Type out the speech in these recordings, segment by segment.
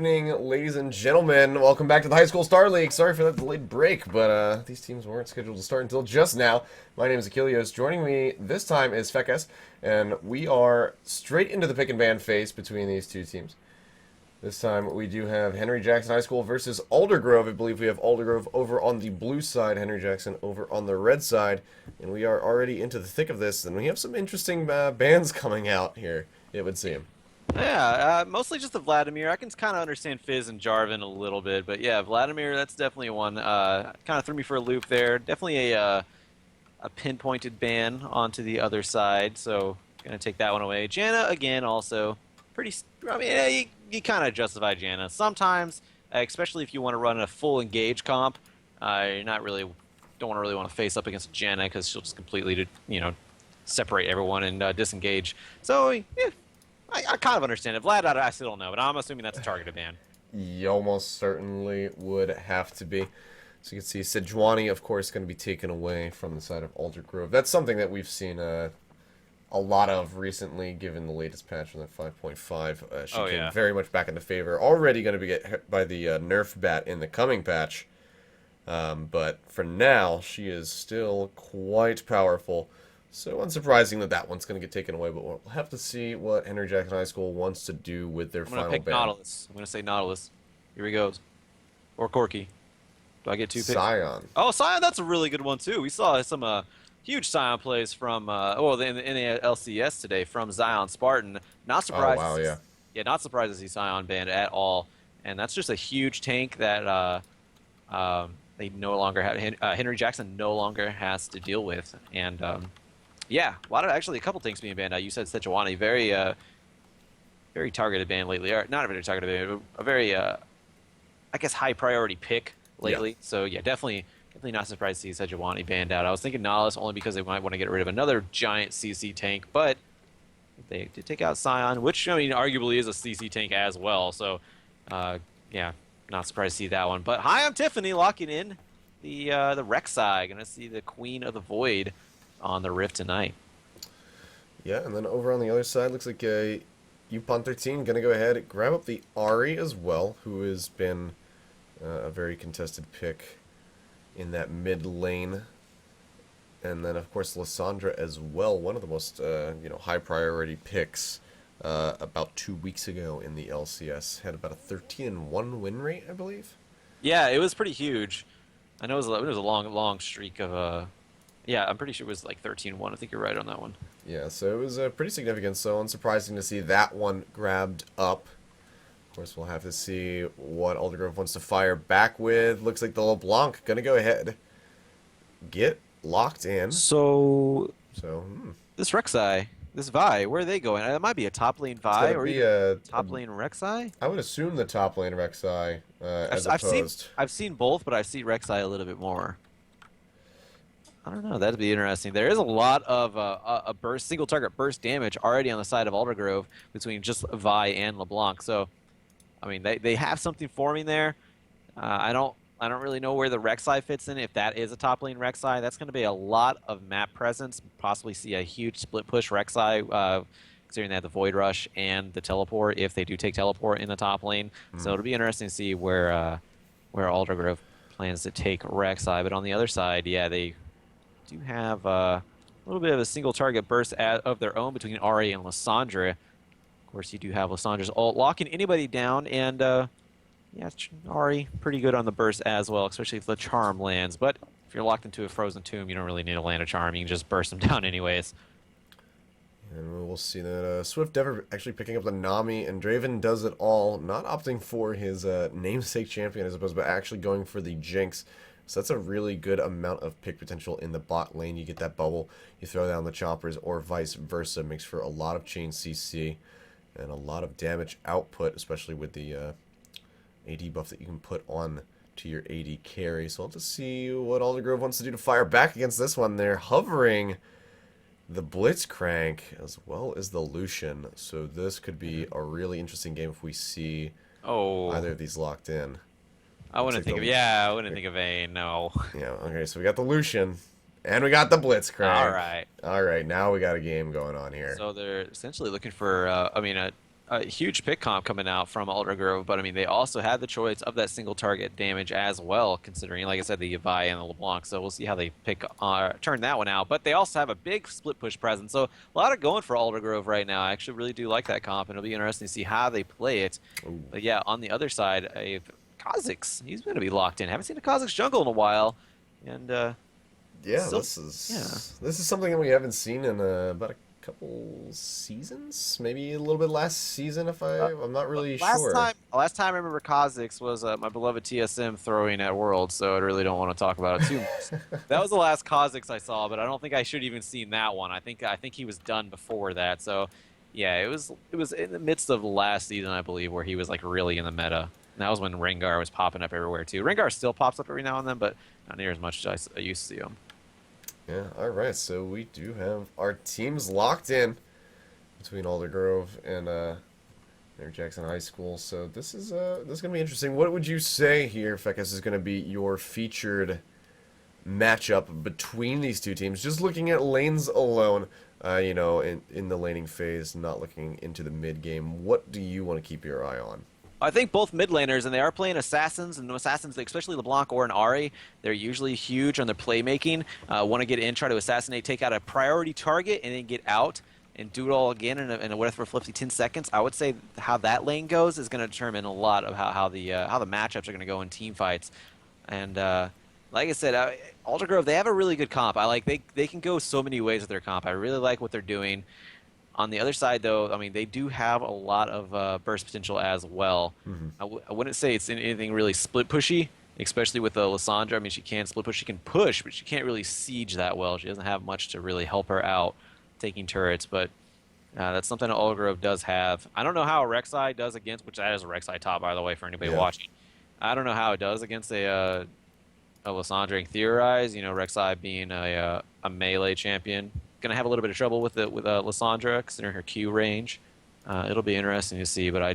evening, ladies and gentlemen. Welcome back to the High School Star League. Sorry for that delayed break, but these teams weren't scheduled to start until just now. My name is Achilles. Joining me this time is Fekes, and we are straight into the pick and ban phase between these two teams. This time we do have Henry Jackson High School versus Aldergrove. I believe we have Aldergrove over on the blue side, Henry Jackson over on the red side, and we are already into the thick of this, and we have some interesting bans coming out here, it would seem. Yeah, mostly just the Vladimir. I can kind of understand Fizz and Jarvan a little bit, but yeah, Vladimir, that's definitely one. Kind of threw me for a loop there. Definitely a pinpointed ban onto the other side, so gonna take that one away. Janna again, also pretty. I mean, yeah, you kind of justify Janna sometimes, especially if you want to run a full engage comp. You're not really don't really want to face up against Janna because she'll just completely, separate everyone and disengage. So yeah. I kind of understand it. Vlad, I still don't know, but I'm assuming that's a targeted ban. You almost certainly would have to be. So you can see Sejuani, of course, going to be taken away from the side of Aldergrove. That's something that we've seen a lot of recently, given the latest patch on that 5.5. She came very much back into favor. Already going to be get hit by the nerf bat in the coming patch. But for now, she is still quite powerful. So unsurprising that that one's going to get taken away, but we'll have to see what Henry Jackson High School wants to do with their final ban. I'm going to pick Nautilus. I'm going to say Nautilus. Here he goes. Or Corki. Do I get two picks? Scion. Oh, Scion, that's a really good one, too. We saw some huge Scion plays from, in the LCS today from Zion Spartan. Not surprised. Oh, wow, yeah. Yeah, not surprised to see Scion banned at all. And that's just a huge tank that they no longer have. Henry Jackson no longer has to deal with. And, yeah, actually a couple things being banned. You said Sejuani, very targeted ban lately. Or not a very targeted ban, but a very, I guess, high priority pick lately. Yeah. So yeah, definitely not surprised to see Sejuani banned out. I was thinking Nautilus only because they might want to get rid of another giant CC tank, but they did take out Scion, which I mean arguably is a CC tank as well. So yeah, not surprised to see that one. But hi, I'm Tiffany locking in the Rek'Sai. Gonna see the Queen of the Void on the Rift tonight. Yeah, and then over on the other side, looks like Upon13 going to go ahead and grab up the Ahri as well, who has been a very contested pick in that mid lane. And then, of course, Lissandra as well, one of the most high priority picks about 2 weeks ago in the LCS. Had about a 13-1 win rate, I believe. Yeah, it was pretty huge. I know it was a long streak of yeah, I'm pretty sure it was like 13-1. I think you're right on that one. Yeah, so it was pretty significant, so unsurprising to see that one grabbed up. Of course, we'll have to see what Aldergrove wants to fire back with. Looks like the LeBlanc going to go ahead. Get locked in. This Rek'Sai, this Vi, where are they going? It might be a top lane Vi or even top lane Rek'Sai? I would assume the top lane Rek'Sai as opposed. I've seen both, but I see Rek'Sai a little bit more. I don't know. That'd be interesting. There is a lot of single target burst damage already on the side of Aldergrove between just Vi and LeBlanc. So, I mean, they have something forming there. I don't really know where the Rek'Sai fits in. If that is a top lane Rek'Sai, that's going to be a lot of map presence. Possibly see a huge split push Rek'Sai, considering they have the Void Rush and the teleport. If they do take teleport in the top lane, so it'll be interesting to see where Aldergrove plans to take Rek'Sai. But on the other side, yeah, they do have a little bit of a single target burst of their own between Ahri and Lissandra. Of course, you do have Lissandra's ult locking anybody down, and yeah, Ahri pretty good on the burst as well, especially if the charm lands. But if you're locked into a frozen tomb, you don't really need to land a charm. You can just burst them down anyways. And we'll see that Swift Dever actually picking up the Nami, and Draven does it all, not opting for his namesake champion as opposed, but actually going for the Jinx. So that's a really good amount of pick potential in the bot lane. You get that bubble, you throw down the choppers, or vice versa. Makes for a lot of chain CC and a lot of damage output, especially with the AD buff that you can put on to your AD carry. So we'll have to see what Aldergrove wants to do to fire back against this one. They're hovering the Blitzcrank as well as the Lucian. So this could be a really interesting game if we see either of these locked in. I wouldn't think of Vayne, no. Yeah, okay, so we got the Lucian, and we got the Blitzcrank. All right. All right, now we got a game going on here. So they're essentially looking for, a a huge pick comp coming out from Aldergrove, but I mean, they also had the choice of that single target damage as well, considering, like I said, the Vi and the LeBlanc. So we'll see how they turn that one out. But they also have a big split push presence. So a lot of going for Aldergrove right now. I actually really do like that comp, and it'll be interesting to see how they play it. Ooh. But yeah, on the other side, Kha'Zix, he's going to be locked in. Haven't seen a Kha'Zix jungle in a while. And Yeah, still, yeah. this is something that we haven't seen in about a couple seasons, maybe a little bit last season. If I'm not really sure. Last time I remember Kha'Zix was my beloved TSM throwing at Worlds, so I really don't want to talk about it too much. That was the last Kha'Zix I saw, but I don't think I should even seen that one. I think he was done before that. So, yeah, it was in the midst of last season, I believe, where he was like really in the meta. And that was when Rengar was popping up everywhere too. Rengar still pops up every now and then, but not near as much as I used to see him. Yeah, alright, so we do have our teams locked in between Aldergrove and their Jackson High School. So this is gonna be interesting. What would you say here, Fekis, is gonna be your featured matchup between these two teams? Just looking at lanes alone, you know, in the laning phase, not looking into the mid game. What do you want to keep your eye on? I think both mid laners, and they are playing assassins, and assassins, especially LeBlanc or an Ahri, they're usually huge on their playmaking. Want to get in, try to assassinate, take out a priority target, and then get out and do it all again in a whatever flippy 10 seconds. I would say how that lane goes is going to determine a lot of how the matchups are going to go in team fights. And like I said, Aldergrove, they have a really good comp. They can go so many ways with their comp. I really like what they're doing. On the other side, though, I mean, they do have a lot of burst potential as well. I wouldn't say it's anything really split pushy, especially with Lissandra. I mean, she can split push, she can push, but she can't really siege that well. She doesn't have much to really help her out taking turrets, but that's something that Aldergrove does have. I don't know how a Rek'Sai does against, which that is a Rek'Sai top, by the way, for anybody watching. I don't know how it does against a Lissandra and Theorize. You know, Rek'Sai being a melee champion. Going to have a little bit of trouble with Lissandra, considering her Q range. It'll be interesting to see, but I'm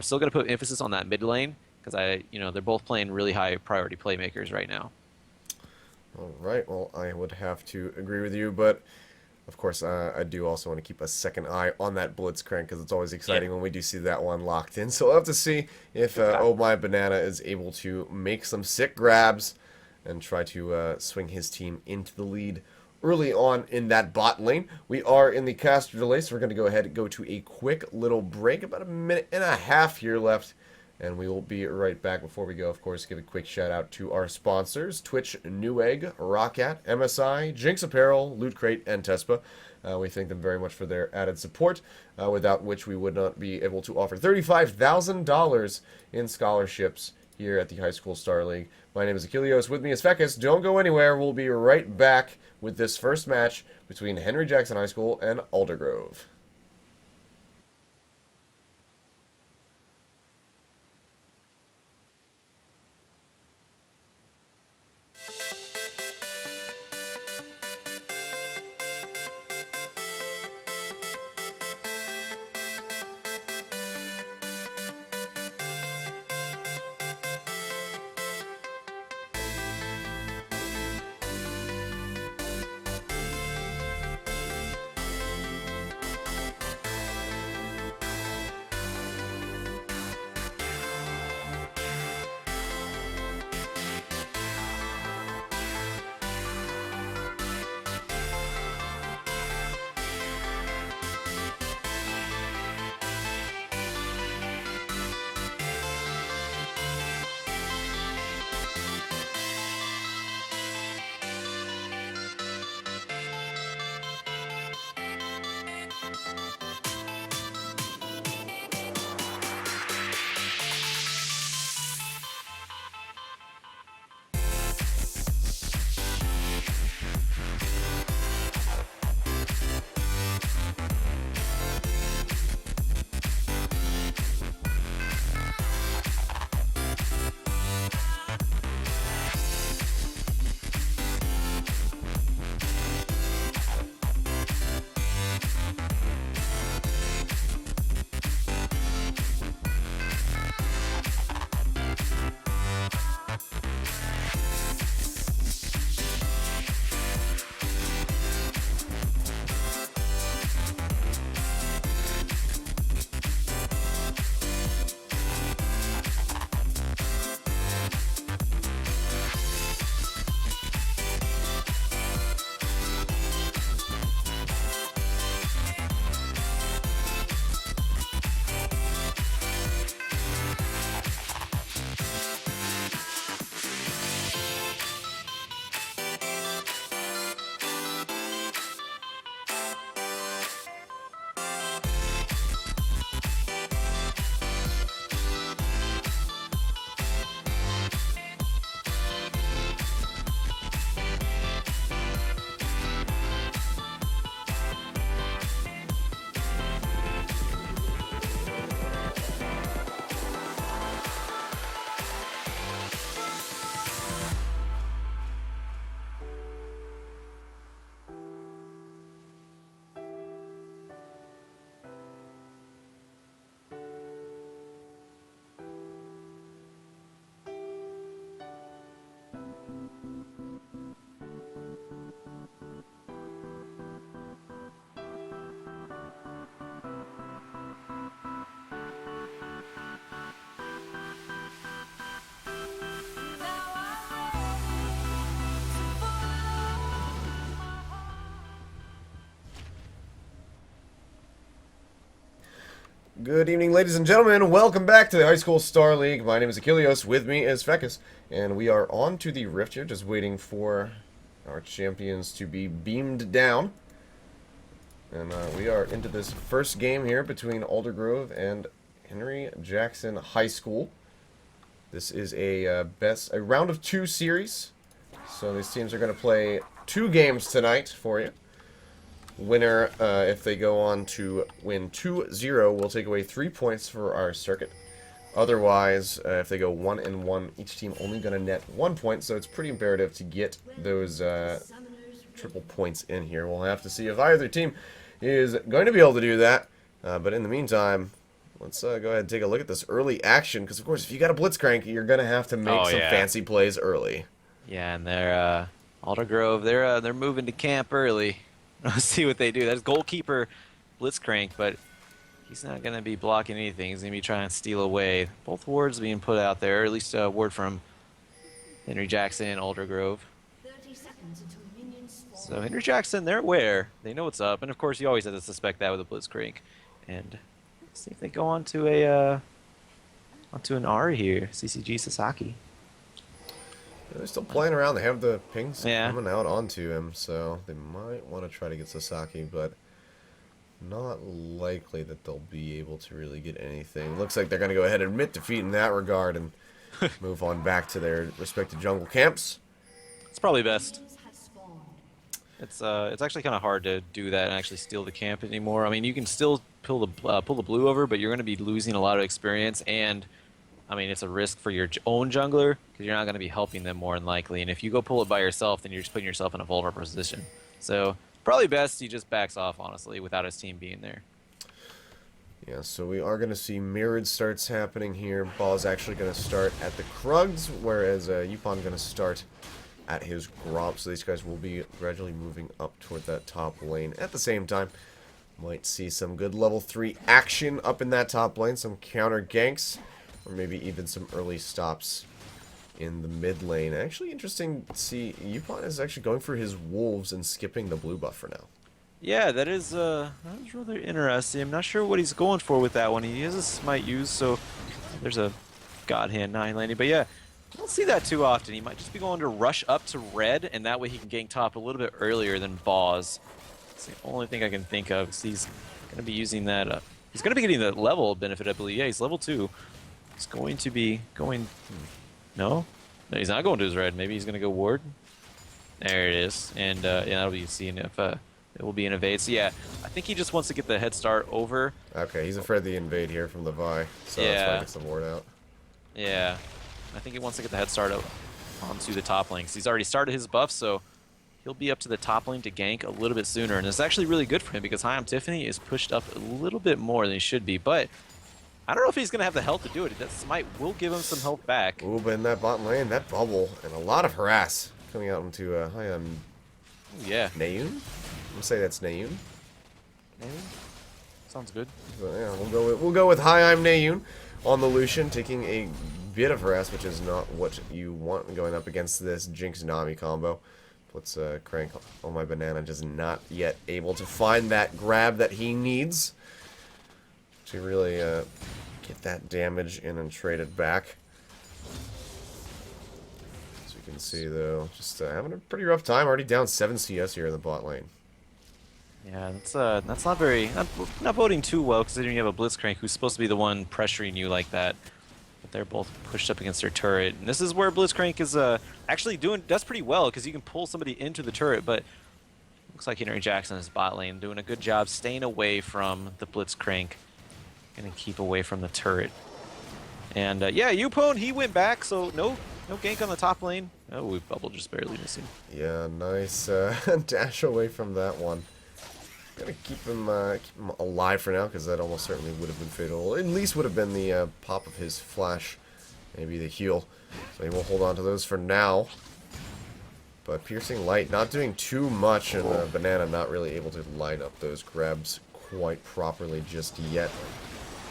still going to put emphasis on that mid lane because they're both playing really high priority playmakers right now. All right, well, I would have to agree with you, but of course, I do also want to keep a second eye on that Blitzcrank because it's always exciting when we do see that one locked in. So we'll have to see if Oh My Banana is able to make some sick grabs and try to swing his team into the lead early on in that bot lane. We are in the caster delay, so we're going to go ahead and go to a quick little break, about a minute and a half here left, and we will be right back. Before we go, of course, give a quick shout out to our sponsors: Twitch, Newegg, Roccat, MSI, Jinx Apparel, Loot Crate, and Tespa. We thank them very much for their added support, without which we would not be able to offer $35,000 in scholarships here at the High School Star League. My name is Achilleos. With me is Fekis. Don't go anywhere. We'll be right back with this first match between Henry Jackson High School and Aldergrove. Good evening, ladies and gentlemen. Welcome back to the High School Star League. My name is Achilleos. With me is Fecus. And we are on to the Rift here, just waiting for our champions to be beamed down. And we are into this first game here between Aldergrove and Henry Jackson High School. This is a round of 2 series. So these teams are going to play 2 games tonight for you. Winner, if they go on to win 2-0, will take away 3 points for our circuit. Otherwise, if they go 1-1, each team only going to net 1 point, so it's pretty imperative to get those triple points in here. We'll have to see if either team is going to be able to do that. But in the meantime, let's go ahead and take a look at this early action, because of course, if you got a Blitzcrank, you're going to have to make some fancy plays early. Yeah, and they're Aldergrove. They're moving to camp early. Let's see what they do. That's goalkeeper Blitzcrank, but he's not going to be blocking anything. He's going to be trying to steal away. Both wards being put out there, or at least a ward from Henry Jackson and Aldergrove. So Henry Jackson, they're aware. They know what's up, and of course you always have to suspect that with a Blitzcrank. And let's see if they go onto an R here. CCG Sasaki. Yeah, they're still playing around. They have the pings coming out onto him, so they might want to try to get Sasaki, but not likely that they'll be able to really get anything. Looks like they're going to go ahead and admit defeat in that regard and move on back to their respective jungle camps. It's probably best. It's actually kind of hard to do that and actually steal the camp anymore. I mean, you can still pull the blue over, but you're going to be losing a lot of experience, and I mean, it's a risk for your own jungler because you're not going to be helping them more than likely. And if you go pull it by yourself, then you're just putting yourself in a vulnerable position. So probably best he just backs off, honestly, without his team being there. Yeah, so we are going to see mirrored starts happening here. Ball is actually going to start at the Krugs, whereas Yupon going to start at his Gromp. So these guys will be gradually moving up toward that top lane. At the same time, might see some good level 3 action up in that top lane, some counter ganks, or maybe even some early stops in the mid lane. Actually interesting to see Yupon is actually going for his wolves and skipping the blue buff for now. Yeah, that is rather interesting. I'm not sure what he's going for with that one. He has a smite use, so there's a god hand 9 landing. But yeah, I don't see that too often. He might just be going to rush up to red, and that way he can gank top a little bit earlier than Boz. It's the only thing I can think of. He's going to be using that. He's going to be getting the level benefit, I believe. Yeah, he's level 2. He's going to be going... No, he's not going to his red. Maybe he's going to go ward. There it is. And yeah, that'll be seeing if it will be an invade. So yeah, I think he just wants to get the head start over. Okay, he's afraid of the invade here from the Vi. So yeah, that's why he gets the ward out. Yeah, I think he wants to get the head start onto the top lane. 'Cause he's already started his buff, so he'll be up to the top lane to gank a little bit sooner. And it's actually really good for him because High Tiffany is pushed up a little bit more than he should be. But I don't know if he's going to have the health to do it. That smite will give him some health back. Ooh, but in that bot lane, that bubble, and a lot of harass coming out into yeah. Nayun? I'm going to say that's Nayun. Nayun? Sounds good. So, yeah, we'll go with Hi, I'm Nayun on the Lucian, taking a bit of harass, which is not what you want going up against this Jinx Nami combo. Let's crank on my banana, just not yet able to find that grab that he needs to really get that damage in and trade it back. As you can see, though, just having a pretty rough time. Already down 7 CS here in the bot lane. Yeah, that's not very not boding too well, considering you have a Blitzcrank who's supposed to be the one pressuring you like that. But they're both pushed up against their turret, and this is where Blitzcrank is actually does pretty well because you can pull somebody into the turret. But looks like Henry Jackson is bot lane doing a good job staying away from the Blitzcrank. Gonna keep away from the turret. And yeah, Yupon, he went back, so no gank on the top lane. Oh, we bubble just barely missing. Yeah, nice dash away from that one. Gonna keep him alive for now, because that almost certainly would have been fatal. At least would have been the pop of his flash, maybe the heal. So he will hold on to those for now. But Piercing Light not doing too much, and Banana not really able to line up those grabs quite properly just yet.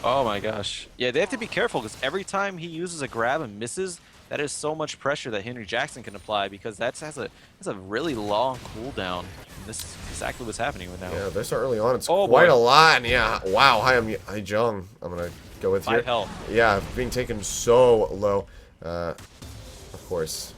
Oh my gosh. Yeah, they have to be careful because every time he uses a grab and misses, that is so much pressure that Henry Jackson can apply because that's a really long cooldown. And this is exactly what's happening with now. Yeah, they're so early on. It's Oh, quite boy. a lot. And yeah, wow. Hi Jung. I'm gonna go with 5 here. health. Yeah, being taken so low. Of course,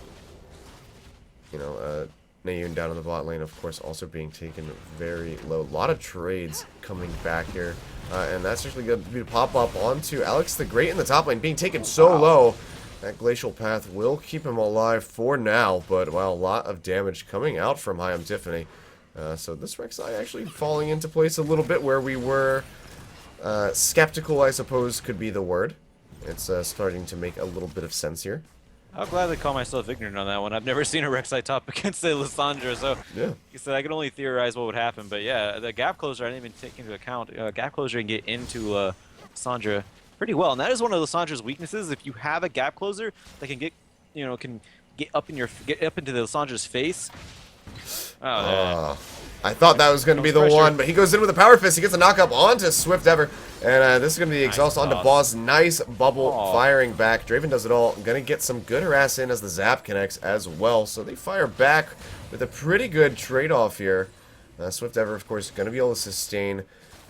you know, Nayoon down in the bot lane, of course, also being taken very low. A lot of trades coming back here. And that's actually going to be pop up onto Alex the Great in the top lane, being taken so low. That Glacial Path will keep him alive for now, but wow, a lot of damage coming out from Hyam Tiffany. So this Rek'Sai actually falling into place a little bit where we were skeptical, I suppose, could be the word. It's starting to make a little bit of sense here. I'll gladly call myself ignorant on that one. I've never seen a Rek'Sai top against a Lissandra, so Yeah. like I said, I can only theorize what would happen. But yeah, the gap closer I didn't even take into account. Gap closer can get into Lissandra pretty well, and that is one of Lissandra's weaknesses. If you have a gap closer that can get, can get up into the Lissandra's face. Oh, yeah. I thought that was going to be the one, but he goes in with a power fist. He gets a knockup onto Swift Ever, and this is going to be the exhaust onto Boss. Nice bubble firing back. Draven does it all. Going to get some good harass in as the zap connects as well. So they fire back with a pretty good trade-off here. Swift Ever, of course, going to be able to sustain,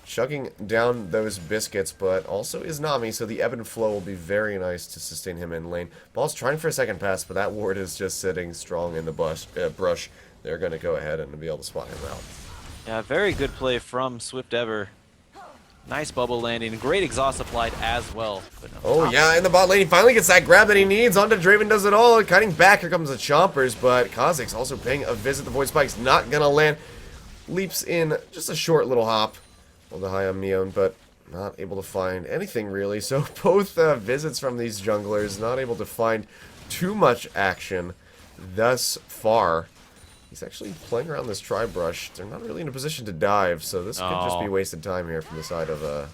chugging down those biscuits, but also is Nami, so the ebb and flow will be very nice to sustain him in lane. Ball's trying for a second pass, but that ward is just sitting strong in the brush. They're going to go ahead and be able to spot him out. Yeah, very good play from Swift Ever. Nice bubble landing. Great exhaust applied as well. But no, oh, yeah, in the bot lane, he finally gets that grab that he needs. Onto Draven does it all. Cutting back, here comes the Chompers, but Kha'Zix also paying a visit. The Void Spike's not going to land. Leaps in just a short little hop on the Hyam Neon, but not able to find anything really. So both visits from these junglers, not able to find too much action thus far. He's actually playing around this tri-brush. They're not really in a position to dive, so this could just be wasted time here from the side of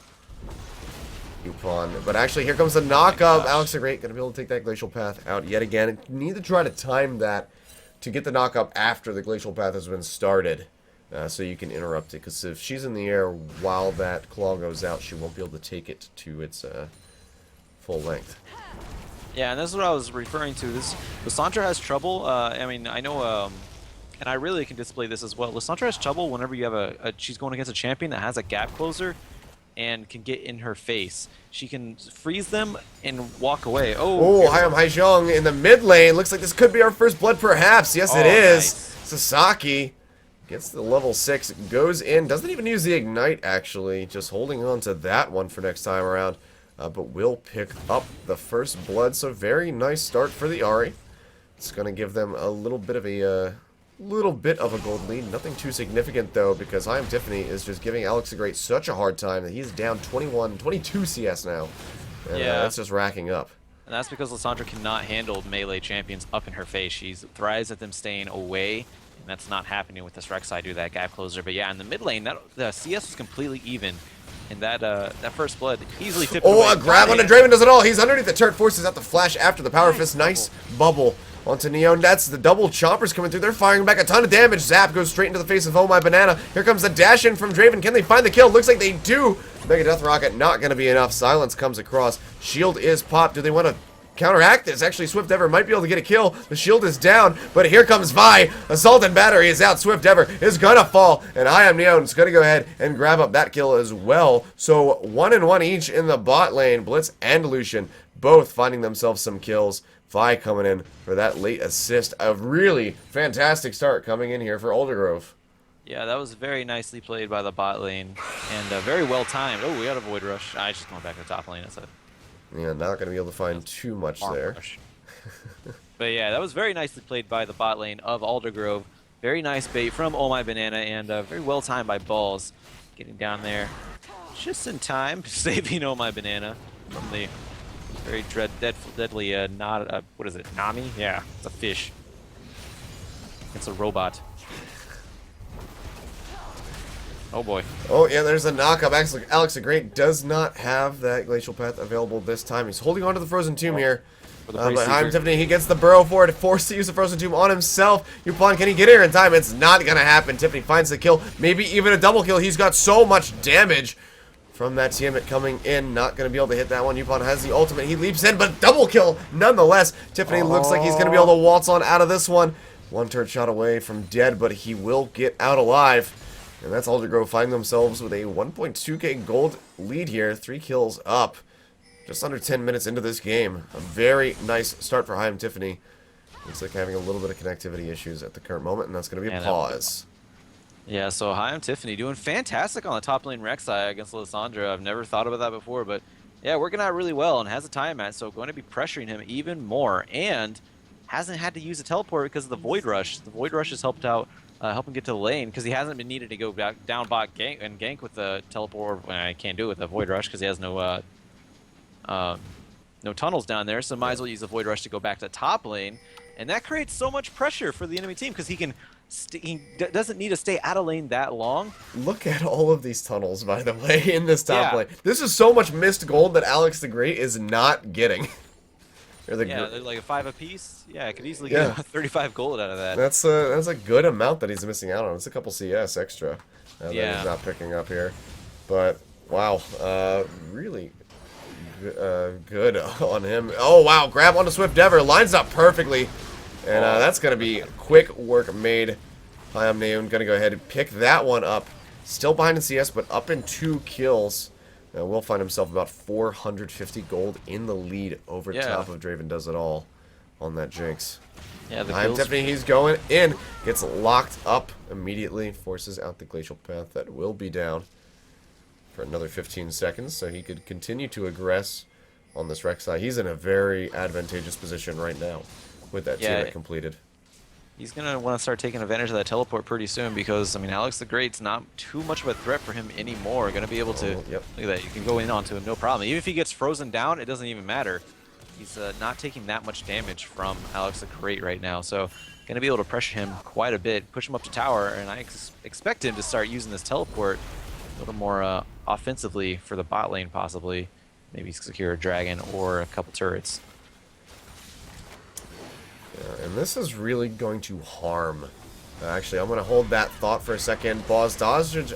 Yupon. But actually, here comes the knock-up. Alex the Great going to be able to take that Glacial Path out yet again. Need to try to time that to get the knock-up after the Glacial Path has been started, so you can interrupt it. Because if she's in the air while that claw goes out, she won't be able to take it to its full length. Yeah, and this is what I was referring to. Lissandra has trouble. I mean, I know... and I really can display this as well. Lissandra has trouble whenever you have she's going against a champion that has a gap closer and can get in her face. She can freeze them and walk away. Oh, Hyam Haijong in the mid lane. Looks like this could be our first blood, perhaps. Yes, it is. Nice. Sasaki gets the level 6, goes in, doesn't even use the ignite, actually. Just holding on to that one for next time around. But will pick up the first blood. So very nice start for the Ahri. It's going to give them a little bit of a gold lead. Nothing too significant, though, because Hyam Tiffany is just giving Alex the Great such a hard time that he's down 22 CS now. And that's just racking up. And that's because Lissandra cannot handle melee champions up in her face. She thrives at them staying away, and that's not happening with this Rek'Sai due to that gap closer. But yeah, in the mid lane, the CS was completely even. And that first blood easily tipped away. A grab onto Draven does it all. He's underneath the turret, forces out the flash after the power fist. Nice bubble onto Neon. That's the double chompers coming through. They're firing back a ton of damage. Zap goes straight into the face of Oh My Banana. Here comes the dash in from Draven. Can they find the kill? Looks like they do. Mega Death Rocket not going to be enough. Silence comes across. Shield is popped. Do they want to counteract this? Actually, Swift Ever might be able to get a kill. The shield is down, but here comes Vi. Assault and Battery is out. Swift Ever is gonna fall, and Hyam Neon's gonna go ahead and grab up that kill as well. So 1 and 1 each in the bot lane. Blitz and Lucian both finding themselves some kills. Vi coming in for that late assist. A really fantastic start coming in here for Aldergrove. Yeah, that was very nicely played by the bot lane, and very well timed. Oh, we got a Void Rush. I just going back to the top lane. That's it. Yeah, not going to be able to find too much there. But yeah, that was very nicely played by the bot lane of Aldergrove. Very nice bait from Oh My Banana, and very well timed by Balls. Getting down there just in time, saving Oh My Banana from the very deadly, what is it, Nami? Yeah, it's a fish. It's a robot. Oh boy. Oh yeah, there's a knockup. Alex the Great does not have that Glacial Path available this time. He's holding on to the Frozen Tomb here. But Hyam Tiffany, he gets the burrow for it, forced to use the Frozen Tomb on himself. Yupon, can he get here in time? It's not going to happen. Tiffany finds the kill, maybe even a double kill. He's got so much damage from that Tiamat coming in. Not going to be able to hit that one. Yupon has the ultimate. He leaps in, but double kill nonetheless. Tiffany looks like he's going to be able to waltz on out of this one. One turret shot away from dead, but he will get out alive. And that's Aldergrove finding themselves with a 1.2k gold lead here. 3 kills up. Just under 10 minutes into this game. A very nice start for Haim Tiffany. Looks like having a little bit of connectivity issues at the current moment, and that's going to be a pause. Yeah, so Haim Tiffany doing fantastic on the top lane Rek'Sai against Lissandra. I've never thought about that before, but yeah, working out really well and has a time at, so going to be pressuring him even more. And hasn't had to use a teleport because of the Void Rush. The Void Rush has helped out, help him get to the lane because he hasn't been needed to go back down bot gank with the teleport. Well, I can't do it with the Void Rush because he has no tunnels down there, so might as well use the Void Rush to go back to top lane. And that creates so much pressure for the enemy team because he doesn't need to stay out of lane that long. Look at all of these tunnels, by the way, in this top lane. This is so much missed gold that Alex the Great is not getting. They're like a 5 apiece. Yeah, I could easily get 35 gold out of that. That's a good amount that he's missing out on. It's a couple CS extra that he's not picking up here. But, wow, really good on him. Oh, wow, grab onto Swift Dever. Lines up perfectly. And that's going to be quick work made. Haim Naeun going to go ahead and pick that one up. Still behind in CS, but up in 2 kills. Will find himself about 450 gold in the lead over top of Draven Does It All on that Jinx. Yeah, the Haim Tiffany, he's going in. Gets locked up immediately. Forces out the Glacial Path. That will be down for another 15 seconds, so he could continue to aggress on this Rek'Sai. He's in a very advantageous position right now with that team completed. He's going to want to start taking advantage of that teleport pretty soon because, I mean, Alex the Great's not too much of a threat for him anymore. Going to be able to, look at that, you can go in onto him, no problem. Even if he gets frozen down, it doesn't even matter. He's not taking that much damage from Alex the Great right now. So, going to be able to pressure him quite a bit, push him up to tower, and I expect him to start using this teleport a little more offensively for the bot lane possibly. Maybe secure a dragon or a couple turrets. And this is really going to harm. Actually, I'm going to hold that thought for a second. Boss dodges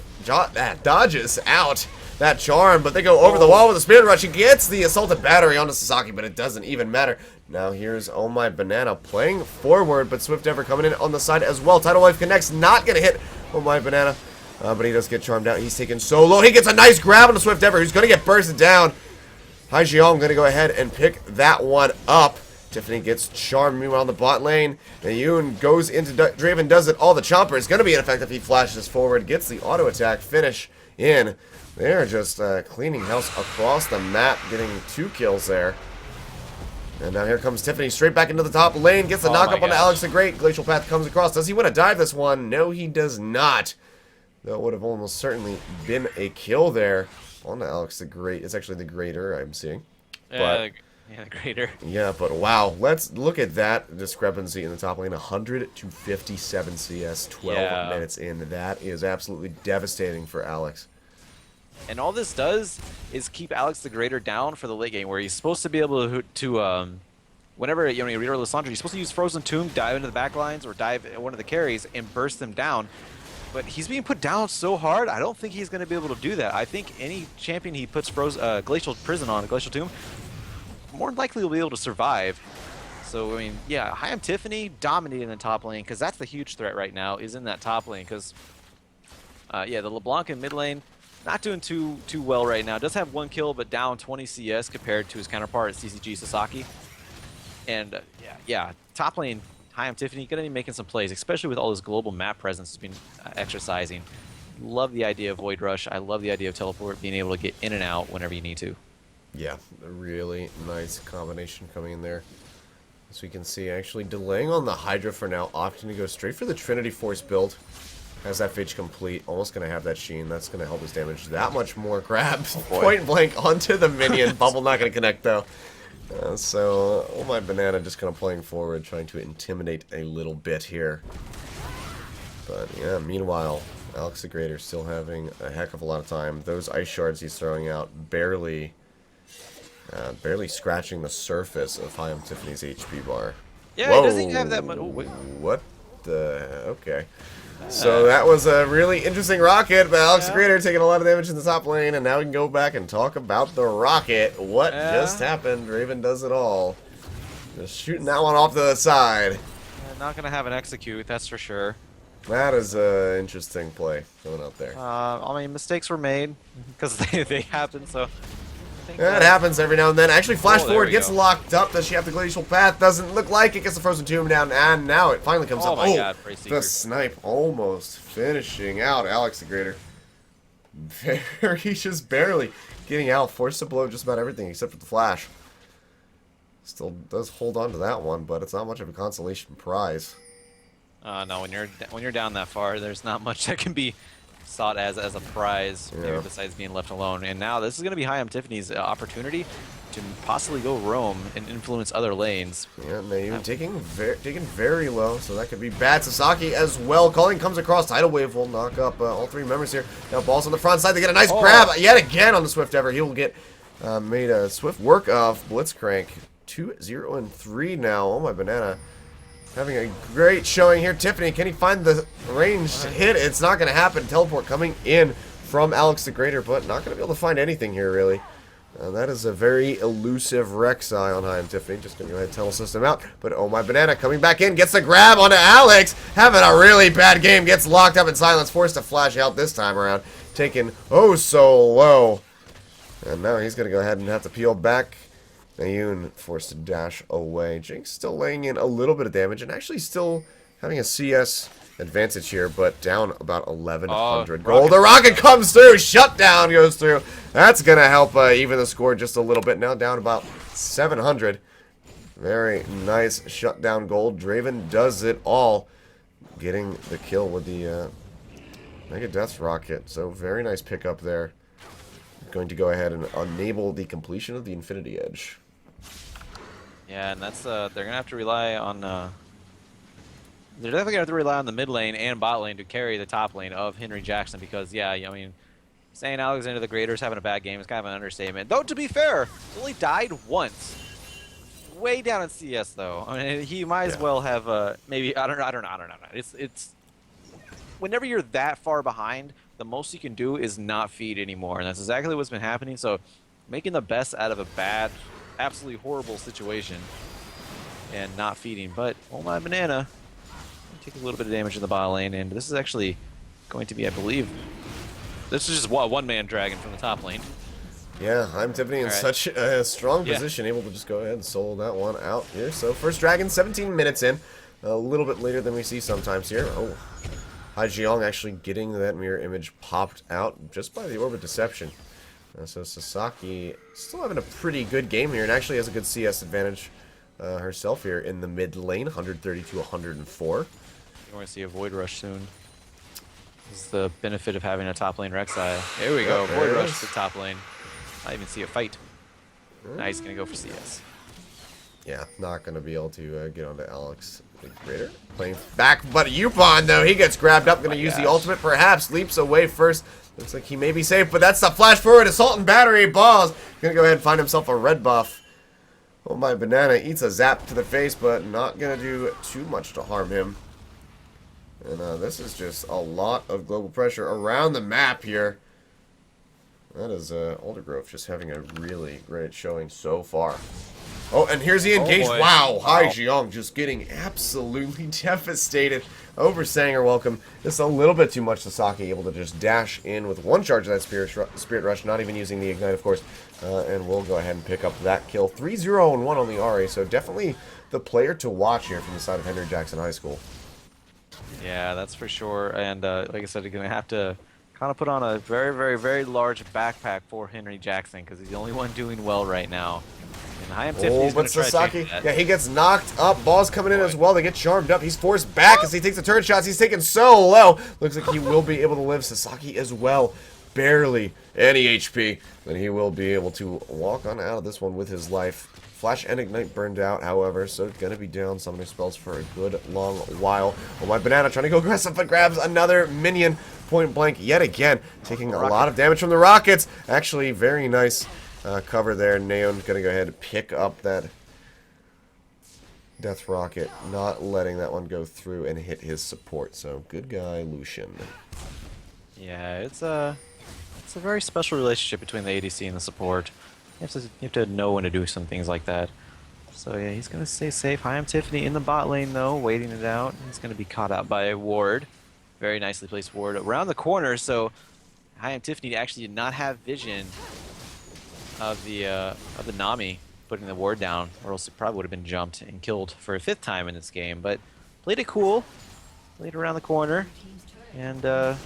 out that charm, but they go over the wall with a Spirit Rush. He gets the Assaulted Battery onto Sasaki, but it doesn't even matter. Now here's Oh My Banana playing forward, but Swift Ever coming in on the side as well. Tidal Wave connects, not going to hit Oh My Banana, but he does get charmed out. He's taken so low. He gets a nice grab on the Swift Ever, who's going to get bursted down. Hai Jiong going to go ahead and pick that one up. Tiffany gets charmed. Meanwhile, on the bot lane, Naeun goes into Draven Does It All. The Chomper is going to be ineffective. He flashes forward, gets the auto attack finish in. They're just cleaning house across the map, getting 2 kills there. And now here comes Tiffany straight back into the top lane. Gets the knock up on Alex the Great. Glacial Path comes across. Does he want to dive this one? No, he does not. That would have almost certainly been a kill there on Alex the Great. It's actually the Greater I'm seeing. Yeah, the Greater. Yeah, but wow, let's look at that discrepancy in the top lane. 100 to 57 CS, 12 minutes in. That is absolutely devastating for Alex. And all this does is keep Alex the Greater down for the late game, where he's supposed to be able to whenever you read Lissandra, you're supposed to use Frozen Tomb, dive into the back lines, or dive at one of the carries and burst them down. But he's being put down so hard, I don't think he's going to be able to do that. I think any champion he puts Glacial Prison on, Glacial Tomb, more likely will be able to survive. So, I mean, yeah, Haim Tiffany dominating the top lane, because that's the huge threat right now, is in that top lane, because, yeah, the LeBlanc in mid lane, not doing too well right now. Does have 1 kill, but down 20 CS compared to his counterpart, CCG Sasaki. And, yeah, top lane, Haim Tiffany, going to be making some plays, especially with all this global map presence he's been exercising. Love the idea of Void Rush. I love the idea of Teleport, being able to get in and out whenever you need to. Yeah, a really nice combination coming in there. As we can see, actually delaying on the Hydra for now, opting to go straight for the Trinity Force build. Has that Phage complete, almost going to have that Sheen. That's going to help his damage that much more. Grab point blank onto the minion. Bubble not going to connect though. So, Oh My Banana just kind of playing forward, trying to intimidate a little bit here. But yeah, meanwhile, Alex the Greater still having a heck of a lot of time. Those ice shards he's throwing out barely scratching the surface of Haim Tiffany's HP bar. Yeah, it doesn't have that much. Oh, wait. What the? Okay. So that was a really interesting rocket, but Alex Yeah. Grader taking a lot of damage in the top lane, and now we can go back and talk about the rocket. What just happened? Raven does it all. Just shooting that one off to the side. Not gonna have an execute, that's for sure. That is an interesting play going out there. I mean, mistakes were made because they happen. So I think Yeah, it happens every now and then. Actually, flash there forward we gets go. locked up. Does she have the glacial path? Doesn't look like it. Gets the frozen tomb down, and now it finally comes Oh up. my God, Prey the Seeker. snipe almost finishing out Alex the Greater. He's just barely getting out, forced to blow just about everything except for the flash. Still does hold on to that one, but it's not much of a consolation prize. No, when you're down that far, there's not much that can be sought as a prize, Yeah. maybe besides being left alone. And now this is going to be High Tiffany's opportunity to possibly go roam and influence other lanes. Yeah, Naeem taking very low, so that could be bad. Sasaki as well. Calling comes across. Tidal Wave will knock up all three members here. Now balls on the front side. They get a nice grab yet again on the Swift Ever. He will get made a swift work of Blitzcrank. 2-0 and 3 now. Oh my banana. Having a great showing here. Tiffany, can he find the ranged hit? It's not going to happen. Teleport coming in from Alex the Greater, but not going to be able to find anything here, really. That is a very elusive Rek'Sai on High Tiffany. Just going to go ahead and tunnel system out. But oh my banana coming back in. Gets the grab onto Alex. Having a really bad game. Gets locked up in silence. Forced to flash out this time around. Taken oh so low. And now he's going to go ahead and have to peel back. Ayun forced to dash away. Jinx still laying in a little bit of damage and actually still having a CS advantage here, but down about 1,100 gold. The rocket comes through. Shutdown goes through. That's going to help even the score just a little bit. Now down about 700. Very nice shutdown gold. Draven does it all. Getting the kill with the Mega Death Rocket. So very nice pickup there. Going to go ahead and enable the completion of the Infinity Edge. Yeah, and that's they're gonna have to rely on. They're definitely gonna have to rely on the mid lane and bot lane to carry the top lane of Henry Jackson because I mean, saying Alexander the Greater's having a bad game is kind of an understatement. Though to be fair, he only died once. Way down in CS though. I mean, he might as well have maybe I don't know. It's whenever you're that far behind, the most you can do is not feed anymore, and that's exactly what's been happening. So, making the best out of a bad, absolutely horrible situation, and not feeding. But oh my banana, take a little bit of damage in the bot lane, and this is actually going to be, I believe, this is just one man dragon from the top lane. Yeah, I'm Tiffany in such a strong position, able to just go ahead and solo that one out here. So first dragon, 17 minutes in, a little bit later than we see sometimes here. Oh. Haijiong actually getting that mirror image popped out just by the Orbit Deception. So Sasaki still having a pretty good game here and actually has a good CS advantage herself here in the mid lane, 130 to 104. You're going to see a Void Rush soon. This is the benefit of having a top lane Rek'Sai. There we go, Void Rush to top lane. I even see a fight. Now he's going to go for CS. Yeah, not going to be able to get onto Alex the Greater. Playing back, but Yupon, though, he gets grabbed up. Going to use the ultimate, perhaps. Leaps away first. Looks like he may be safe, but that's the flash forward. Assault and battery balls. Going to go ahead and find himself a red buff. Oh, my banana eats a zap to the face, but not going to do too much to harm him. And this is just a lot of global pressure around the map here. That is Aldergrove just having a really great showing so far. Oh, and here's the engaged. Wow, Haijiong just getting absolutely devastated over Sanger. Welcome. Just a little bit too much. Sasaki able to just dash in with one charge of that Spirit Rush, not even using the Ignite, of course. And we'll go ahead and pick up that kill. 3-0 and 1 on the RA, so definitely the player to watch here from the side of Henry Jackson High School. Yeah, that's for sure. And like I said, you're going to have to kind of put on a very, very, very large backpack for Henry Jackson because he's the only one doing well right now. Oh, but Sasaki, yeah, he gets knocked up. Ball's coming in as well. They get charmed up. He's forced back as he takes the turn shots. He's taken so low. Looks like he will be able to live. Sasaki as well. Barely any HP. But he will be able to walk on out of this one with his life. Flash and Ignite burned out, however, so it's going to be down summoning spells for a good long while. Oh, my banana trying to go aggressive, but grabs another minion point blank yet again. Taking a lot of damage from the rockets. Actually, very nice cover there. Neon going to go ahead and pick up that Death Rocket not letting that one go through and hit his support. So good guy, Lucian. Yeah, it's a very special relationship between the ADC and the support. You have to know when to do some things like that. So yeah, he's gonna stay safe. Hi, I'm Tiffany in the bot lane though, waiting it out. He's gonna be caught out by a ward. Very nicely placed ward around the corner. So Hi, I'm Tiffany actually did not have vision of the Nami putting the ward down, or else it probably would have been jumped and killed for a 5th time in this game. But played it cool, played around the corner, and now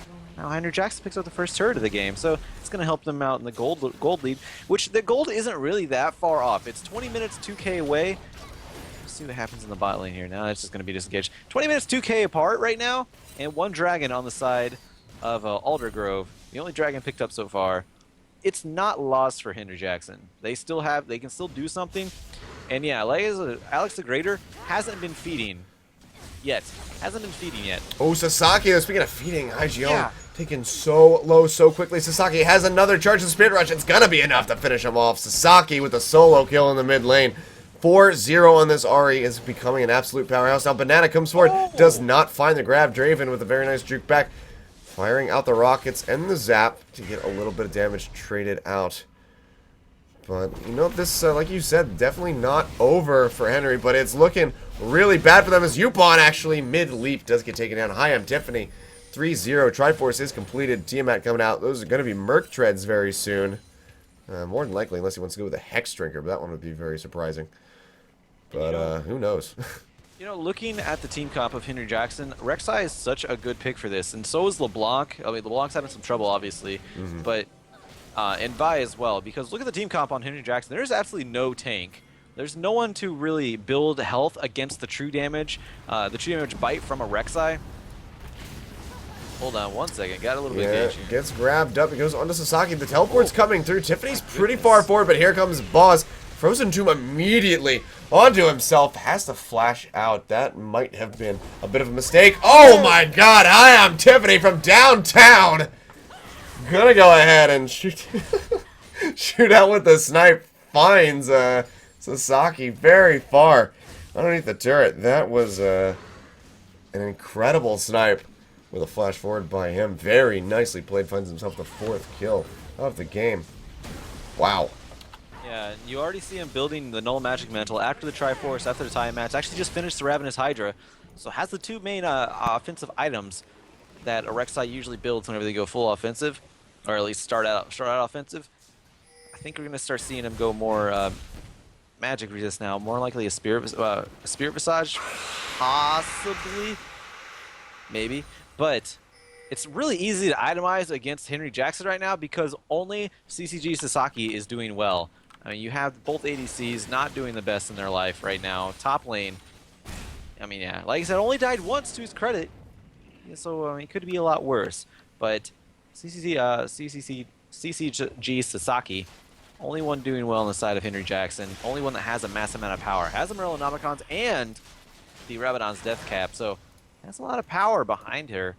Henry Jackson picks up the first turret of the game, so it's going to help them out in the gold lead, which the gold isn't really that far off. It's 20 minutes, 2K away. Let's see what happens in the bot lane here. Now it's just going to be disengaged. 20 minutes, 2K apart right now, and 1 dragon on the side of Aldergrove. The only dragon picked up so far. It's not lost for Henry Jackson. They can still do something. And yeah, Alex the Greater hasn't been feeding yet. Oh, Sasaki, speaking of feeding, IGL taken so low so quickly. Sasaki has another charge of Spirit Rush. It's gonna be enough to finish him off. Sasaki with a solo kill in the mid lane. 4-0 on this Ahri is becoming an absolute powerhouse. Now Banana comes forward, does not find the grab. Draven with a very nice juke back, firing out the rockets and the zap to get a little bit of damage traded out. But, you know, this, like you said, definitely not over for Henry, but it's looking really bad for them as Yupon actually mid-leap does get taken down. Hi, I'm Tiffany. 3-0. Triforce is completed. Tiamat coming out. Those are going to be Merc Treads very soon. More than likely, unless he wants to go with a Hex Drinker, but that one would be very surprising. But, who knows? You know, looking at the team comp of Henry Jackson, Rek'Sai is such a good pick for this, and so is LeBlanc. I mean, LeBlanc's having some trouble, obviously, but and Vi as well, because look at the team comp on Henry Jackson. There's absolutely no tank. There's no one to really build health against the true damage bite from a Rek'Sai. Hold on one second, got a little bit of engagement. Gets grabbed up, it goes onto Sasaki. The teleport's coming through. Tiffany's pretty far forward, but here comes Boz. Frozen Tomb immediately onto himself, has to flash out. That might have been a bit of a mistake. Oh my god, I am Tiffany from downtown. Gonna go ahead and shoot shoot out with the snipe. Finds Sasaki very far underneath the turret. That was an incredible snipe with a flash forward by him. Very nicely played. Finds himself the 4th kill of the game. Wow. Yeah, you already see him building the Null Magic Mantle after the Triforce, after the Tiamat. Actually just finished the Ravenous Hydra, so has the 2 main offensive items that a Rek'Sai usually builds whenever they go full offensive, or at least start out offensive. I think we're going to start seeing him go more magic resist now, more likely a Spirit Visage, possibly, maybe, but it's really easy to itemize against Henry Jackson right now because only CCG Sasaki is doing well. I mean, you have both ADCs not doing the best in their life right now. Top lane, I mean, yeah, like I said, only died once to his credit, so it could be a lot worse. But CCG Sasaki, only one doing well on the side of Henry Jackson, only one that has a massive amount of power, has the Morellonomicons and the Rabadon's Death Cap, so has a lot of power behind her.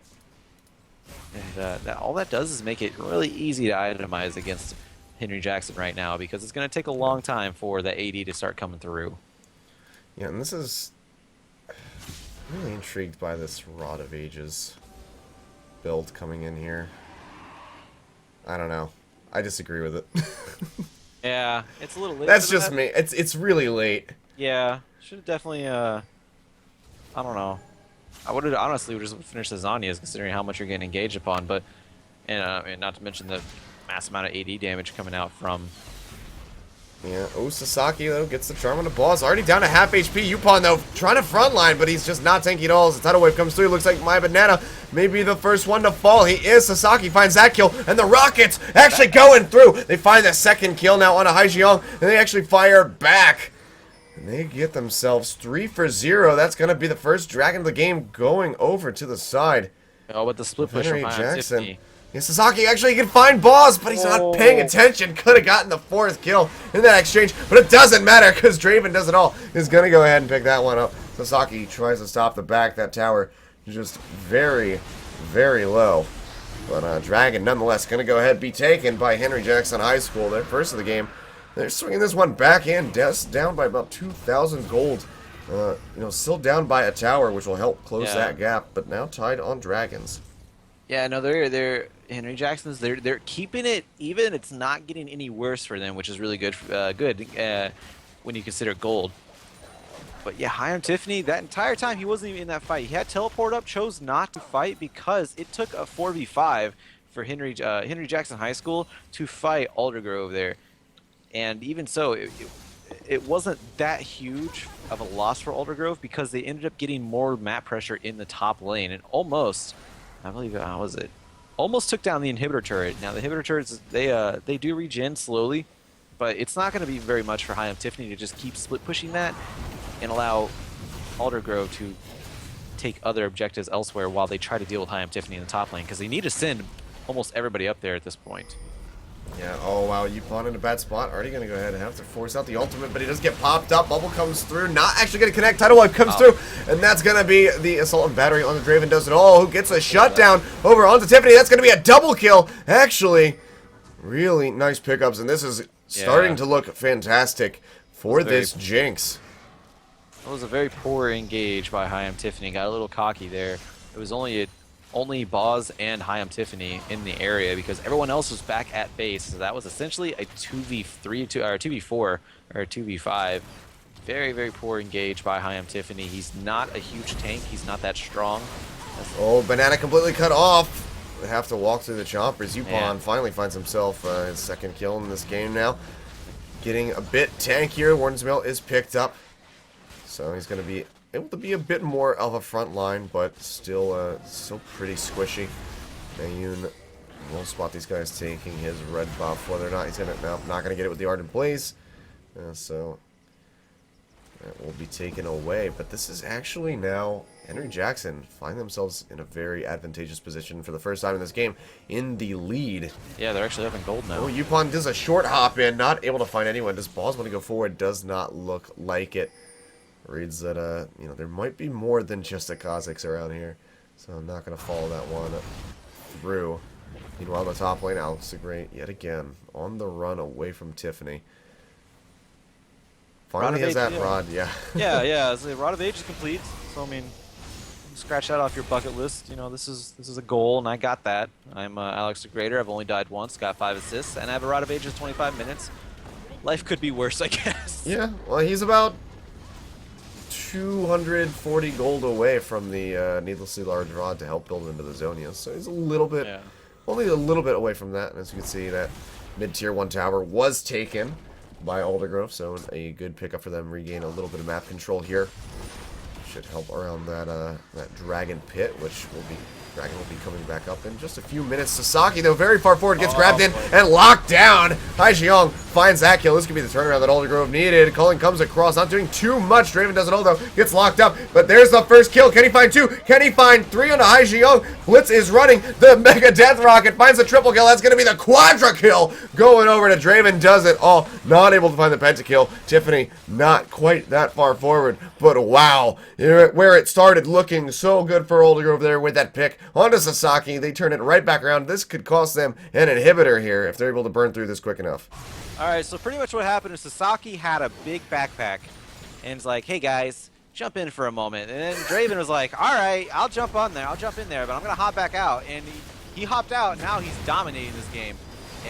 And all that does is make it really easy to itemize against Henry Jackson right now because it's going to take a long time for the AD to start coming through. Yeah, and this is... I'm really intrigued by this Rod of Ages build coming in here. I don't know. I disagree with it. Yeah, it's a little late. That's just me. It's really late. Yeah, should have definitely, I don't know. I would have honestly just finished the Zanyas considering how much you're getting engaged upon, but and not to mention the mass amount of AD damage coming out from. Yeah, Sasaki though gets the charm on the boss. Already down to half HP. Yupon though trying to frontline, but he's just not tanky at all. As the tidal wave comes through, looks like my banana may be the first one to fall. He is. Sasaki finds that kill, and the rockets actually going through. They find the 2nd kill now on a Haijiong, and they actually fire back. And they get themselves 3-0. That's going to be the first dragon of the game going over to the side. Oh, with the split push Henry from Jackson. Yeah, Sasaki actually can find Boss, but he's not paying attention. Could have gotten the 4th kill in that exchange, but it doesn't matter because Draven does it all. He's going to go ahead and pick that one up. Sasaki tries to stop the back. That tower just very, very low. But Dragon, nonetheless, going to go ahead and be taken by Henry Jackson High School. Their first of the game. They're swinging this one back in, down by about 2,000 gold Still down by a tower, which will help close Yeah. that gap, but now tied on dragons. Yeah, no, they're Henry Jackson's. They're keeping it even. It's not getting any worse for them, which is really good. When you consider gold. But yeah, High on Tiffany, that entire time he wasn't even in that fight. He had teleport up, chose not to fight because it took a 4v5 for Henry Jackson High School to fight Aldergrove there. And even so, it wasn't that huge of a loss for Aldergrove because they ended up getting more map pressure in the top lane and almost, I believe, how was it? Almost took down the inhibitor turret. Now the inhibitor turrets, they do regen slowly, but it's not going to be very much for High on Tiffany to just keep split pushing that and allow Aldergrove to take other objectives elsewhere while they try to deal with High on Tiffany in the top lane because they need to send almost everybody up there at this point. Yeah, oh wow, Yupon in a bad spot. Already going to go ahead and have to force out the ultimate, but he does get popped up. Bubble comes through, not actually going to connect. Tidal Wave comes through, and that's going to be the Assault and Battery on the Draven does it all, who gets a shutdown over onto Tiffany. That's going to be a double kill. Actually, really nice pickups, and this is starting to look fantastic for this Jinx. It was a very poor engage by High on Tiffany. Got a little cocky there. It was only Boz and High on Tiffany in the area because everyone else was back at base. So that was essentially a 2v3 or 2v4 or a 2v5. Very, very poor engage by High on Tiffany. He's not a huge tank. He's not that strong. Oh, Banana completely cut off. They have to walk through the choppers. Yupon finally finds himself his second kill in this game now. Getting a bit tankier. Warden's Mail is picked up. So he's going to be able to be a bit more of a front line, but still pretty squishy. Mayun will spot these guys taking his red buff. Whether or not he's going to, not going to get it with the Ardent Blaze. So that will be taken away. But this is actually now Henry Jackson find themselves in a very advantageous position for the first time in this game in the lead. Yeah, they're actually up in gold now. Oh, Yupon does a short hop in, not able to find anyone. Does Balls want to go forward? Does not look like it. Reads that, there might be more than just a Kha'Zix around here. So I'm not going to follow that one through. Meanwhile, on the top lane, Aldergrove yet again on the run away from Tiffany. Finally has that rod, yeah. yeah. So the Rod of Age is complete. So, I mean, scratch that off your bucket list. You know, this is a goal, and I got that. I'm Alex the Greater. I've only died once, got 5 assists, and I have a Rod of Age of 25 minutes. Life could be worse, I guess. Yeah, well, he's about 240 gold away from the needlessly large rod to help build into the Zonia. So he's a little bit, only a little bit away from that. And as you can see, that mid-tier 1 tower was taken by Aldergrove, so a good pickup for them. Regain a little bit of map control here. Should help around that that dragon pit, which Dragon will be coming back up in just a few minutes. Sasaki, though, very far forward, gets grabbed in and locked down. Haijiong finds that kill. This could be the turnaround that Aldergrove needed. Cullen comes across, not doing too much. Draven does it all, though. Gets locked up, but there's the first kill. Can he find 2? Can he find 3 onto Haijiong? Blitz is running. The Mega Death Rocket finds the triple kill. That's going to be the quadra kill. Going over to Draven, does it all. Not able to find the pentakill. Tiffany, not quite that far forward, but wow. Where it started looking so good for Aldergrove there with that pick. Onto Sasaki, they turn it right back around. This could cost them an inhibitor here if they're able to burn through this quick enough. Alright, so pretty much what happened is Sasaki had a big backpack and it's like, hey guys, jump in for a moment. And then Draven was like, alright, I'll jump in there, but I'm going to hop back out. And he hopped out, and now he's dominating this game.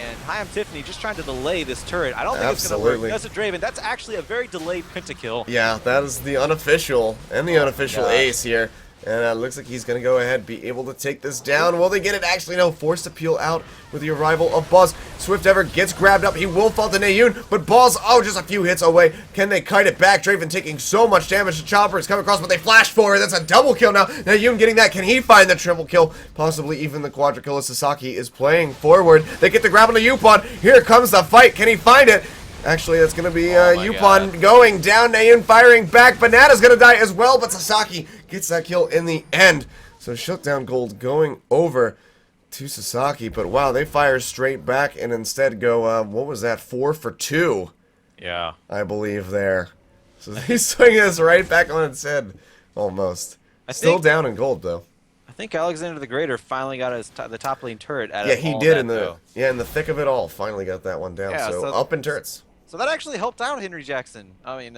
And High on Tiffany just trying to delay this turret. I don't think it's going to work. That's a Draven. That's actually a very delayed pentakill. Yeah, that is the unofficial and the unofficial ace here. And it looks like he's going to go ahead be able to take this down. Will they get it? Actually, no. Forced to peel out with the arrival of Buzz. Swift Ever gets grabbed up. He will fall to Nayun, but Buzz, just a few hits away. Can they kite it back? Draven taking so much damage. The chopper is coming across, but they flash forward. That's a double kill now. Nayun getting that. Can he find the triple kill? Possibly even the quadra kill as Sasaki is playing forward. They get the grab on the Yupon. Here comes the fight. Can he find it? Actually, that's going to be Yupon going down. Nayun firing back. Banana's going to die as well, but Sasaki gets that kill in the end. So shutdown gold going over to Sasaki. But wow, they fire straight back and instead go, what was that, 4 for 2? Yeah. I believe there. So they swing this right back on its head, almost. Still down in gold, though. I think Alexander the Greater finally got the top lane turret out of Yeah, he did in the thick of it all. Finally got that one down. Yeah, so up in turrets. So that actually helped out Henry Jackson. I mean,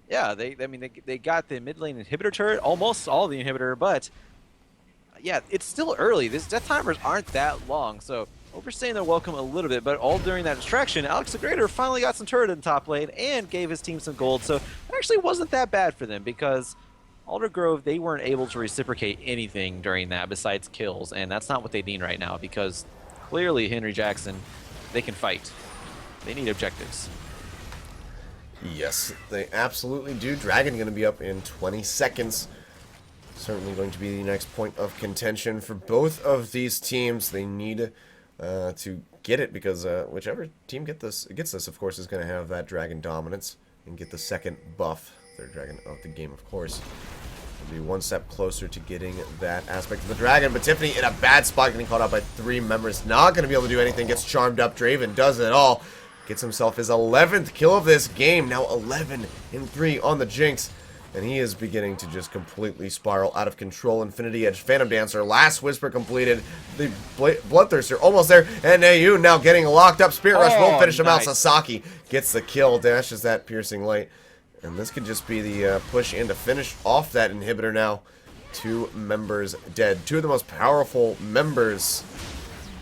Yeah, I mean, they got the mid lane inhibitor turret, almost all the inhibitor, but yeah, it's still early. These death timers aren't that long, so overstaying their welcome a little bit, but all during that distraction, Alex the Greater finally got some turret in top lane and gave his team some gold, so it actually wasn't that bad for them because Aldergrove, they weren't able to reciprocate anything during that besides kills, and that's not what they need right now because clearly Henry Jackson, they can fight. They need objectives. Yes, they absolutely do. Dragon going to be up in 20 seconds. Certainly going to be the next point of contention for both of these teams. They need to get it because whichever team gets this, of course, is going to have that Dragon dominance and get the second buff. Their Dragon of the game, of course. Will be one step closer to getting that aspect of the Dragon. But Tiffany in a bad spot, getting caught out by 3 members. Not going to be able to do anything. Gets charmed up. Draven does it all. Gets himself his 11th kill of this game. Now 11-3 on the Jinx. And he is beginning to just completely spiral out of control. Infinity Edge, Phantom Dancer, Last Whisper completed. The Bloodthirster almost there. And AU now getting locked up. Spirit Rush won't finish him out. Sasaki gets the kill, dashes that Piercing Light. And this could just be the push in to finish off that inhibitor now. 2 members dead. 2 of the most powerful members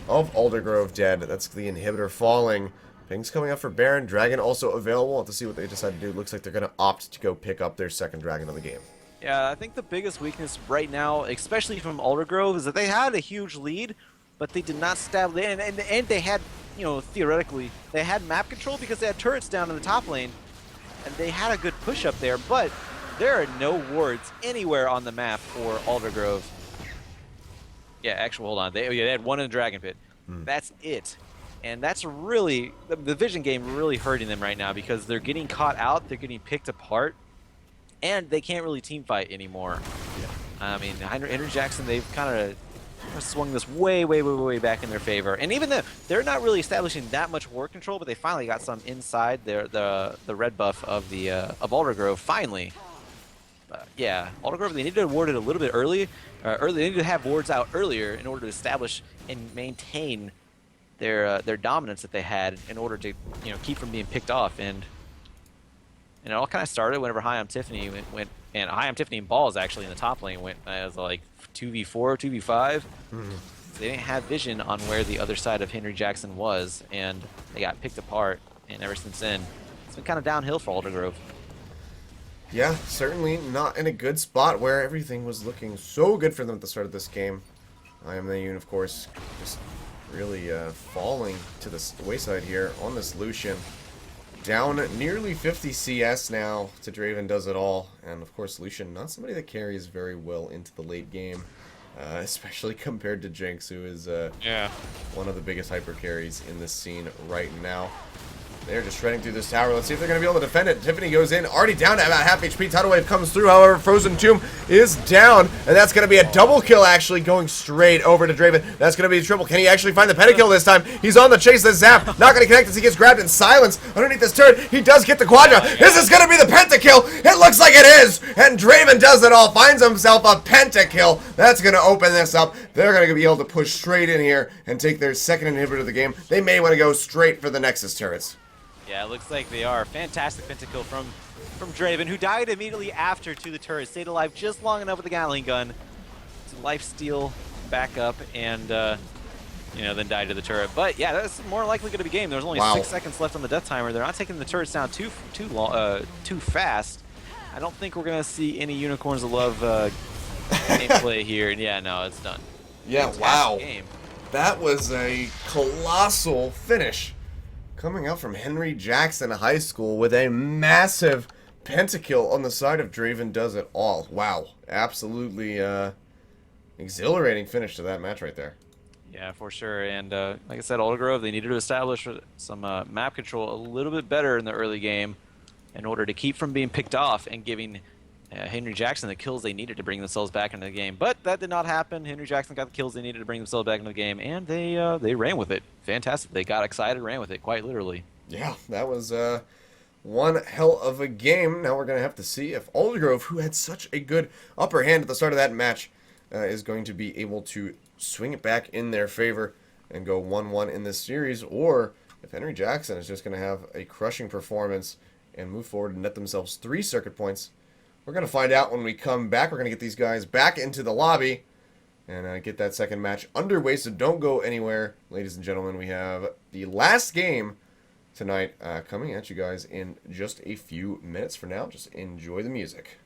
of Aldergrove dead. That's the inhibitor falling. Things coming up for Baron. Dragon also available. We'll have to see what they decide to do. Looks like they're going to opt to go pick up their second Dragon of the game. Yeah, I think the biggest weakness right now, especially from Aldergrove, is that they had a huge lead, but they did not establish, and they had, you know, theoretically, they had map control because they had turrets down in the top lane, and they had a good push up there, but there are no wards anywhere on the map for Aldergrove. Yeah, actually, hold on. They had one in the Dragon Pit. That's it. And that's really, the vision game really hurting them right now because they're getting caught out, they're getting picked apart, and they can't really team fight anymore. Yeah. I mean, Henry Jackson, they've kind of swung this way back in their favor. And even though they're not really establishing that much ward control, but they finally got some inside the red buff of the of Aldergrove, finally. Yeah, Aldergrove, they needed to ward it a little bit early. They needed to have wards out earlier in order to establish and maintain their dominance that they had in order to, you know, keep from being picked off. And it all kind of started whenever High on Tiffany went and High on Tiffany and Balls actually in the top lane went as like 2v4, 2v5. They didn't have vision on where the other side of Henry Jackson was, and they got picked apart. And ever since then, it's been kind of downhill for Aldergrove. Yeah, certainly not in a good spot where everything was looking so good for them at the start of this game. I am the unit, of course, just really falling to the wayside here on this Lucian. Down nearly 50 CS now to Draven does it all. And of course Lucian, not somebody that carries very well into the late game. Especially compared to Jinx, who is one of the biggest hyper carries in this scene right now. They're just shredding through this tower. Let's see if they're going to be able to defend it. Tiffany goes in, already down to about half HP. Tidal Wave comes through, however, Frozen Tomb is down. And that's going to be a double kill, actually, going straight over to Draven. That's going to be a triple. Can he actually find the pentakill this time? He's on the chase, the zap. Not going to connect as he gets grabbed in silence underneath this turret. He does get the quadra. Is this going to be the pentakill? It looks like it is. And Draven does it all. Finds himself a pentakill. That's going to open this up. They're going to be able to push straight in here and take their second inhibitor of the game. They may want to go straight for the Nexus turrets. Yeah, it looks like they are. Fantastic pentakill from Draven, who died immediately after to the turret. Stayed alive just long enough with the Gatling gun to lifesteal back up and, you know, then died to the turret. But yeah, that's more likely going to be game. There's only 6 seconds left on the death timer. They're not taking the turrets down too fast. I don't think we're going to see any Unicorns of Love gameplay here. And yeah, no, it's done. Yeah, Fantastic wow. game. That was a colossal finish. Coming out from Henry Jackson High School with a massive pentakill on the side of Draven does it all. Wow. Absolutely exhilarating finish to that match right there. Yeah, for sure. And like I said, Aldergrove, they needed to establish some map control a little bit better in the early game in order to keep from being picked off and giving Henry Jackson the kills they needed to bring themselves back into the game. But that did not happen. Henry Jackson got the kills they needed to bring themselves back into the game, and they ran with it. Fantastic. They got excited, ran with it, quite literally. Yeah, that was one hell of a game. Now we're going to have to see if Aldergrove, who had such a good upper hand at the start of that match, is going to be able to swing it back in their favor and go 1-1 in this series, or if Henry Jackson is just going to have a crushing performance and move forward and net themselves 3 circuit points. We're going to find out when we come back. We're going to get these guys back into the lobby and get that second match underway, so don't go anywhere. Ladies and gentlemen, we have the last game tonight coming at you guys in just a few minutes. For now, just enjoy the music.